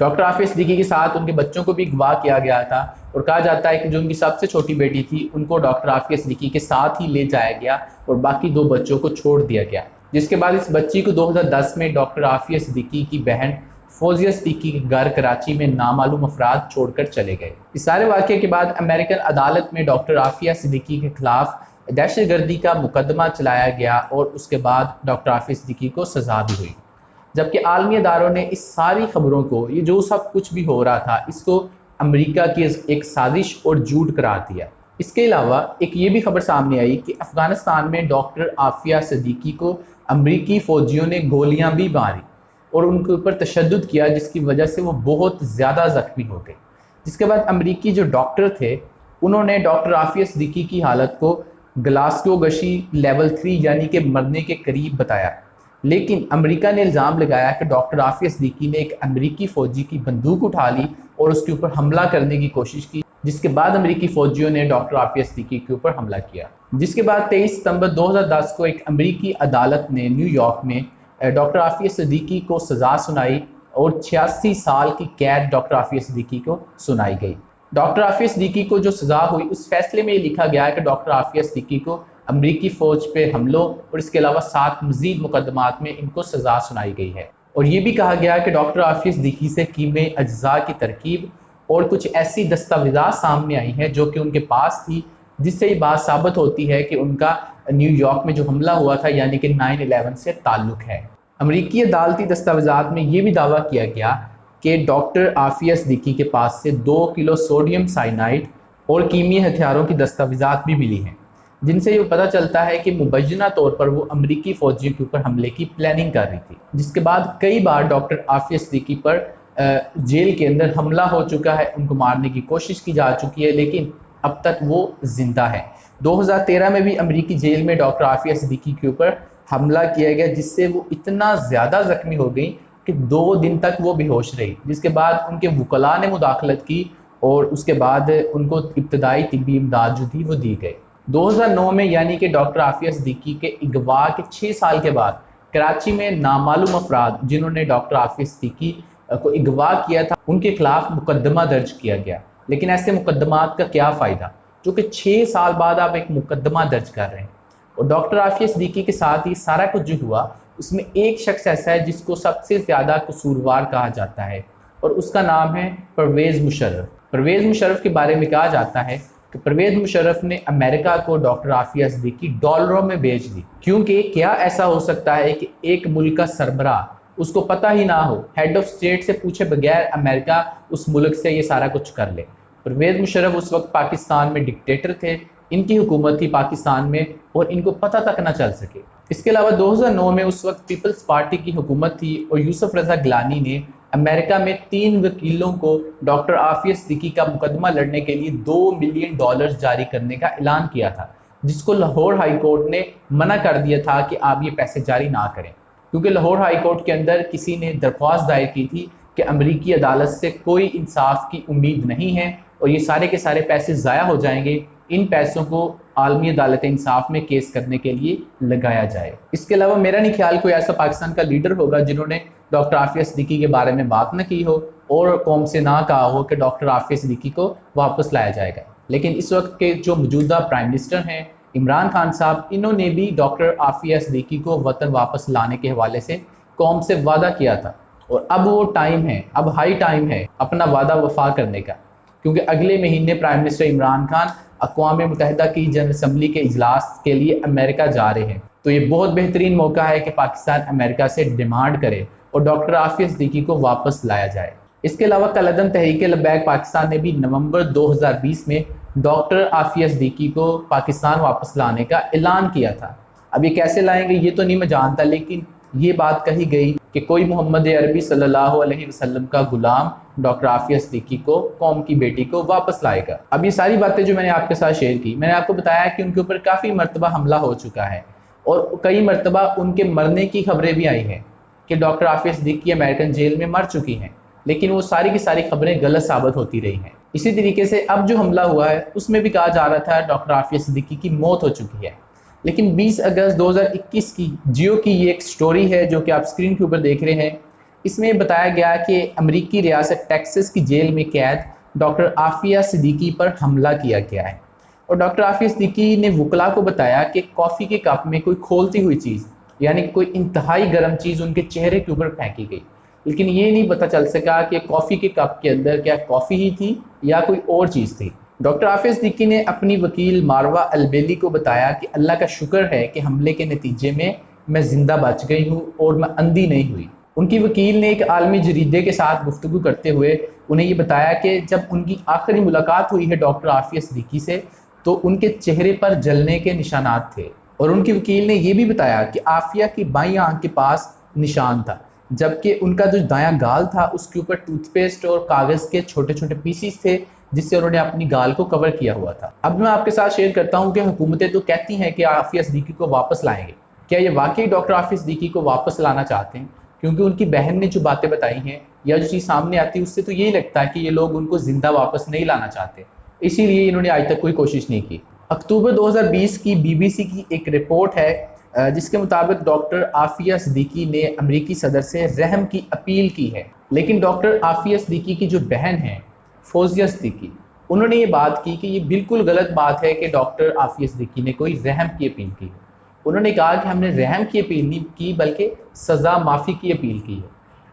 Doctor Aafia Siddiqui کے ساتھ ان کے بچوں کو بھی اغوا کیا گیا تھا، اور کہا جاتا ہے کہ جو ان کی سب سے چھوٹی بیٹی تھی ان کو ڈاکٹر عافیہ صدیقی کے ساتھ ہی لے جایا گیا اور باقی 2 بچوں کو چھوڑ دیا گیا، جس کے بعد اس بچی کو 2010 میں ڈاکٹر عافیہ صدیقی کی بہن فوزیہ صدیقی کے گھر کراچی میں نامعلوم افراد چھوڑ کر چلے گئے۔ اس سارے واقعے کے بعد امریکن عدالت میں ڈاکٹر عافیہ صدیقی کے خلاف دہشت گردی کا مقدمہ چلایا گیا اور اس کے بعد ڈاکٹر عافیہ صدیقی کو سزا بھی ہوئی، جبکہ عالمی اداروں نے اس ساری خبروں کو، یہ جو سب کچھ بھی ہو رہا تھا، اس کو امریکہ کی ایک سازش اور جھوٹ قرار دیا۔ اس کے علاوہ ایک یہ بھی خبر سامنے آئی کہ افغانستان میں ڈاکٹر عافیہ صدیقی کو امریکی فوجیوں نے گولیاں بھی ماری اور ان کے اوپر تشدد کیا، جس کی وجہ سے وہ بہت زیادہ زخمی ہو گئے، جس کے بعد امریکی جو ڈاکٹر تھے انہوں نے ڈاکٹر عافیہ صدیقی کی حالت کو گلاسگو گشی لیول 3 یعنی کہ مرنے کے قریب بتایا، لیکن امریکہ نے الزام لگایا کہ ڈاکٹر عافیہ صدیقی نے ایک امریکی فوجی کی بندوق اٹھا لی اور اس کے اوپر حملہ کرنے کی کوشش کی، جس کے بعد امریکی فوجیوں نے ڈاکٹر عافیہ صدیقی کے اوپر حملہ کیا، جس کے بعد 23 ستمبر 2010 کو ایک امریکی عدالت نے نیو یارک میں ڈاکٹر عافیہ صدیقی کو سزا سنائی اور 86 سال کی قید ڈاکٹر عافیہ صدیقی کو سنائی گئی۔ ڈاکٹر عافیہ صدیقی کو جو سزا ہوئی اس فیصلے میں یہ لکھا گیا ہے کہ ڈاکٹر عافیہ صدیقی کو امریکی فوج پہ حملوں اور اس کے علاوہ 7 مزید مقدمات میں ان کو سزا سنائی گئی ہے، اور یہ بھی کہا گیا کہ ڈاکٹر عافیہ صدیقی سے کیمے اجزاء کی ترکیب اور کچھ ایسی دستاویزات سامنے آئی ہیں جو کہ ان کے پاس تھی، جس سے یہ بات ثابت ہوتی ہے کہ ان کا نیو یارک میں جو حملہ ہوا تھا یعنی کہ 9/11 سے تعلق ہے۔ امریکی عدالتی دستاویزات میں یہ بھی دعویٰ کیا گیا کہ ڈاکٹر عافیہ صدیقی کے پاس سے 2 کلو سوڈیم سائنائڈ اور کیمیائی ہتھیاروں کی دستاویزات بھی ملی ہیں، جن سے یہ پتہ چلتا ہے کہ مبینہ طور پر وہ امریکی فوجیوں کے اوپر حملے کی پلاننگ کر رہی تھی، جس کے بعد کئی بار ڈاکٹر عافیہ صدیقی پر جیل کے اندر حملہ ہو چکا ہے، ان کو مارنے کی کوشش کی جا چکی ہے، لیکن اب تک وہ زندہ ہے۔ 2013 میں بھی امریکی جیل میں ڈاکٹر عافیہ صدیقی کے اوپر حملہ کیا گیا، جس سے وہ اتنا زیادہ زخمی ہو گئی کہ 2 دن تک وہ بے ہوش رہی، جس کے بعد ان کے وکلاء نے مداخلت کی اور اس کے بعد ان کو ابتدائی طبی امداد جو تھی وہ دی گئی۔ 2009 میں یعنی کہ ڈاکٹر عافیہ صدیقی کے اغوا کے 6 سال کے بعد کراچی میں نامعلوم افراد جنہوں نے ڈاکٹر عافیہ صدیقی کو اغوا کیا تھا ان کے خلاف مقدمہ درج کیا گیا، لیکن ایسے مقدمات کا کیا فائدہ جو کہ 6 سال بعد آپ ایک مقدمہ درج کر رہے ہیں۔ اور ڈاکٹر عافیہ صدیقی کے ساتھ یہ سارا کچھ جو ہوا اس میں ایک شخص ایسا ہے جس کو سب سے زیادہ قصوروار کہا جاتا ہے، اور اس کا نام ہے پرویز مشرف۔ پرویز مشرف کے بارے میں کہا جاتا ہے کہ پرویز مشرف نے امریکہ کو ڈاکٹر عافیہ صدیقی ڈالروں میں بیچ دی، کیونکہ کیا ایسا ہو سکتا ہے کہ ایک ملک کا سربراہ اس کو پتہ ہی نہ ہو، ہیڈ آف اسٹیٹ سے پوچھے بغیر امریکہ اس ملک سے یہ سارا کچھ کر لے۔ پرویز مشرف اس وقت پاکستان میں ڈکٹیٹر تھے، ان کی حکومت تھی پاکستان میں اور ان کو پتہ تک نہ چل سکے۔ اس کے علاوہ 2009 میں اس وقت پیپلز پارٹی کی حکومت تھی اور یوسف رضا گیلانی نے امریکہ میں 3 وکیلوں کو ڈاکٹر عافیہ صدیقی کا مقدمہ لڑنے کے لیے $2 ملین جاری کرنے کا اعلان کیا تھا، جس کو لاہور ہائی کورٹ نے منع کر دیا تھا کہ آپ یہ پیسے جاری نہ کریں، کیونکہ لاہور ہائی کورٹ کے اندر کسی نے درخواست دائر کی تھی کہ امریکی عدالت سے کوئی انصاف کی امید نہیں ہے اور یہ سارے کے سارے پیسے ضائع ہو جائیں گے، ان پیسوں کو عالمی عدالت انصاف میں کیس کرنے کے لیے لگایا جائے۔ اس کے علاوہ میرا نہیں خیال کوئی ایسا پاکستان کا لیڈر ہوگا جنہوں نے ڈاکٹر عافیہ صدیقی کے بارے میں بات نہ کی ہو اور قوم سے نہ کہا ہو کہ ڈاکٹر عافیہ صدیقی کو واپس لایا جائے گا، لیکن اس وقت کے جو موجودہ پرائم منسٹر ہیں عمران خان صاحب، انہوں نے بھی ڈاکٹر عافیہ صدیقی کو وطن واپس لانے کے حوالے سے قوم سے وعدہ کیا تھا، اور اب وہ ٹائم ہے، اب ہائی ٹائم ہے اپنا وعدہ وفا کرنے کا، کیونکہ اگلے مہینے پرائم منسٹر عمران خان اقوام متحدہ کی جنرل اسمبلی کے اجلاس کے لیے امریکہ جا رہے ہیں، تو یہ بہت بہترین موقع ہے کہ پاکستان امریکہ سے ڈیمانڈ کرے اور ڈاکٹر عافیہ صدیقی کو واپس لایا جائے۔ اس کے علاوہ کالعدم تحریک لبیک پاکستان نے بھی نومبر 2020 میں ڈاکٹر عافیہ صدیقی کو پاکستان واپس لانے کا اعلان کیا تھا۔ اب یہ کیسے لائیں گے یہ تو نہیں میں جانتا، لیکن یہ بات کہی گئی کہ کوئی محمد عربی صلی اللہ علیہ وسلم کا غلام ڈاکٹر عافیہ صدیقی کو، قوم کی بیٹی کو واپس لائے گا۔ اب یہ ساری باتیں جو میں نے آپ کے ساتھ شیئر کی، میں نے آپ کو بتایا کہ ان کے اوپر کافی مرتبہ حملہ ہو چکا ہے اور کئی مرتبہ ان کے مرنے کی خبریں بھی آئی ہیں کہ doctor Aafia Siddiqui American jail میں مر چکی ہیں، لیکن وہ ساری کی ساری خبریں غلط ثابت ہوتی رہی ہیں۔ اسی طریقے سے اب جو حملہ ہوا ہے اس میں بھی کہا جا رہا تھا ڈاکٹر عافیہ صدیقی کی موت ہو چکی ہے، لیکن 20 اگست 2021 کی جیو کی یہ ایک سٹوری ہے جو کہ آپ اسکرین کے اوپر دیکھ رہے ہیں۔ اس میں بتایا گیا کہ امریکی ریاست ٹیکسس کی جیل میں قید ڈاکٹر عافیہ صدیقی پر حملہ کیا گیا ہے، اور ڈاکٹر عافیہ صدیقی نے وکلاء کو بتایا کہ کافی کے کپ میں کوئی کھولتی ہوئی چیز یعنی کوئی انتہائی گرم چیز ان کے چہرے کے اوپر پھینکی گئی، لیکن یہ نہیں پتہ چل سکا کہ کافی کے کپ کے اندر کیا کافی ہی تھی یا کوئی اور چیز تھی۔ ڈاکٹر عافیہ صدیقی نے اپنی وکیل ماروا البیلی کو بتایا کہ اللہ کا شکر ہے کہ حملے کے نتیجے میں زندہ بچ گئی ہوں اور میں اندھی نہیں ہوئی۔ ان کی وکیل نے ایک عالمی جریدے کے ساتھ گفتگو کرتے ہوئے انہیں یہ بتایا کہ جب ان کی آخری ملاقات ہوئی ہے ڈاکٹر عافیہ صدیقی سے تو ان کے چہرے پر جلنے کے نشانات تھے، اور ان کی وکیل نے یہ بھی بتایا کہ عافیہ کی بائیں آنکھ کے پاس نشان تھا، جبکہ ان کا جو دایاں گال تھا اس کے اوپر ٹوتھ پیسٹ اور کاغذ کے چھوٹے چھوٹے پیسز تھے جس سے انہوں نے اپنی گال کو کور کیا ہوا تھا۔ اب میں آپ کے ساتھ شیئر کرتا ہوں کہ حکومتیں تو کہتی ہیں کہ عافیہ صدیقی کو واپس لائیں گے، کیا یہ واقعی ڈاکٹر عافیہ صدیقی کو واپس لانا چاہتے ہیں؟ کیونکہ ان کی بہن نے جو باتیں بتائی ہیں یا جو چیز سامنے آتی ہے اس سے تو یہی لگتا ہے کہ یہ لوگ ان کو زندہ واپس نہیں لانا چاہتے، اسی لیے انہوں نے آج تک کوئی کوشش نہیں کی۔ اکتوبر 2020 کی BBC کی ایک رپورٹ ہے جس کے مطابق ڈاکٹر عافیہ صدیقی نے امریکی صدر سے رحم کی اپیل کی ہے، لیکن ڈاکٹر عافیہ صدیقی کی جو بہن ہے فوزیہ صدیقی، انہوں نے یہ بات کی کہ یہ بالکل غلط بات ہے کہ ڈاکٹر عافیہ صدیقی نے کوئی رحم کی اپیل کی ہے۔ انہوں نے کہا کہ ہم نے رحم کی اپیل نہیں کی بلکہ سزا معافی کی اپیل کی ہے۔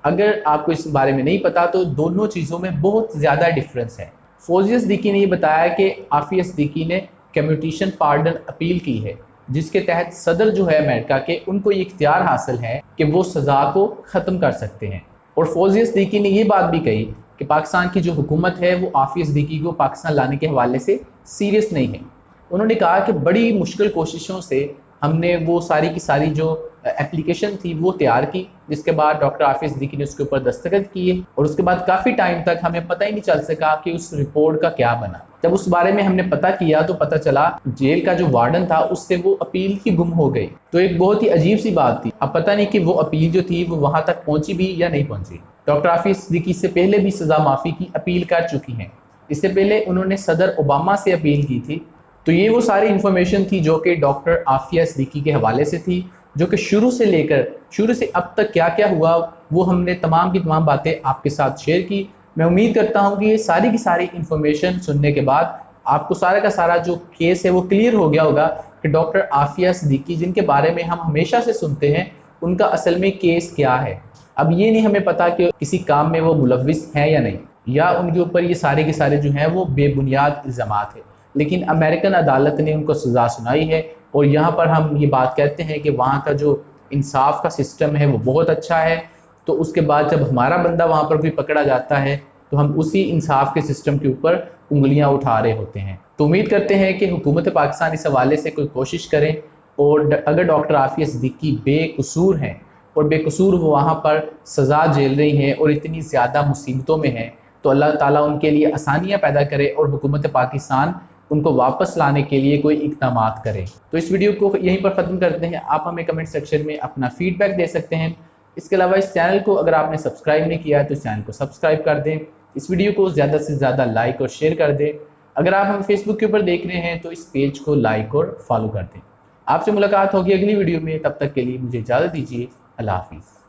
اگر آپ کو اس بارے میں نہیں پتا تو دونوں چیزوں میں بہت زیادہ ڈفرنس ہے۔ فوزیہ صدیقی نے یہ بتایا کہ عافیہ صدیقی نے کمیوٹیشن پارڈن اپیل کی ہے، جس کے تحت صدر جو ہے امریکہ کے ان کو یہ اختیار حاصل ہے کہ وہ سزا کو ختم کر سکتے ہیں۔ اور فوزیہ صدیقی نے یہ بات بھی کہی کہ پاکستان کی جو حکومت ہے وہ عافیہ صدیقی کو پاکستان لانے کے حوالے سے سیریس نہیں ہے۔ انہوں نے کہا کہ بڑی مشکل کوششوں سے ہم نے وہ ساری کی ساری جو اپلیکیشن تھی وہ تیار کی، جس کے بعد ڈاکٹر عافیہ صدیقی نے اس کے اوپر دستخط کیے، اور اس کے بعد کافی ٹائم تک ہمیں پتہ ہی نہیں چل سکا کہ اس رپورٹ کا کیا بنا۔ جب اس بارے میں ہم نے پتہ کیا تو پتہ چلا جیل کا جو وارڈن تھا اس سے وہ اپیل ہی گم ہو گئی، تو ایک بہت ہی عجیب سی بات تھی۔ اب پتہ نہیں کہ وہ اپیل جو تھی وہ وہاں تک پہنچی بھی یا نہیں پہنچی۔ ڈاکٹر عافیہ صدیقی سے پہلے بھی سزا معافی کی اپیل کر چکی ہیں، اس سے پہلے انہوں نے صدر اوباما سے اپیل کی تھی۔ تو یہ وہ ساری انفارمیشن تھی جو کہ ڈاکٹر عافیہ صدیقی کے حوالے سے تھی، جو کہ شروع سے اب تک کیا کیا ہوا وہ ہم نے تمام کی تمام باتیں آپ کے ساتھ شیئر کی۔ میں امید کرتا ہوں کہ یہ ساری کی ساری انفارمیشن سننے کے بعد آپ کو سارا کا سارا جو کیس ہے وہ کلیئر ہو گیا ہوگا کہ ڈاکٹر عافیہ صدیقی جن کے بارے میں ہم ہمیشہ سے سنتے ہیں ان کا اصل میں کیس کیا ہے۔ اب یہ نہیں ہمیں پتا کہ کسی کام میں وہ ملوث ہیں یا نہیں، یا ان کے اوپر یہ سارے کے سارے جو ہیں وہ بے بنیاد الزامات ہیں، لیکن امریکن عدالت نے ان کو سزا سنائی ہے، اور یہاں پر ہم یہ بات کہتے ہیں کہ وہاں کا جو انصاف کا سسٹم ہے وہ بہت اچھا ہے۔ تو اس کے بعد جب ہمارا بندہ وہاں پر کوئی پکڑا جاتا ہے تو ہم اسی انصاف کے سسٹم کے اوپر انگلیاں اٹھا رہے ہوتے ہیں۔ تو امید کرتے ہیں کہ حکومت پاکستان اس حوالے سے کوئی کوشش کریں، اور اگر ڈاکٹر عافیہ صدیقی بے قصور ہیں اور بے قصور وہ وہاں پر سزا جیل رہی ہیں اور اتنی زیادہ مصیبتوں میں ہیں، تو اللہ تعالیٰ ان کے لیے آسانیاں پیدا کرے اور حکومت پاکستان ان کو واپس لانے کے لیے کوئی اقدامات کرے۔ تو اس ویڈیو کو یہیں پر ختم کرتے ہیں۔ آپ ہمیں کمنٹ سیکشن میں اپنا فیڈ بیک دے سکتے ہیں۔ اس کے علاوہ اس چینل کو اگر آپ نے سبسکرائب نہیں کیا ہے تو اس چینل کو سبسکرائب کر دیں، اس ویڈیو کو زیادہ سے زیادہ لائک اور شیئر کر دیں۔ اگر آپ ہم فیس بک کے اوپر دیکھ رہے ہیں تو اس پیج کو لائک اور فالو کر دیں۔ آپ سے ملاقات ہوگی اگلی ویڈیو میں، تب تک کے لیے مجھے اجازت دیجیے۔ اللہ حافظ۔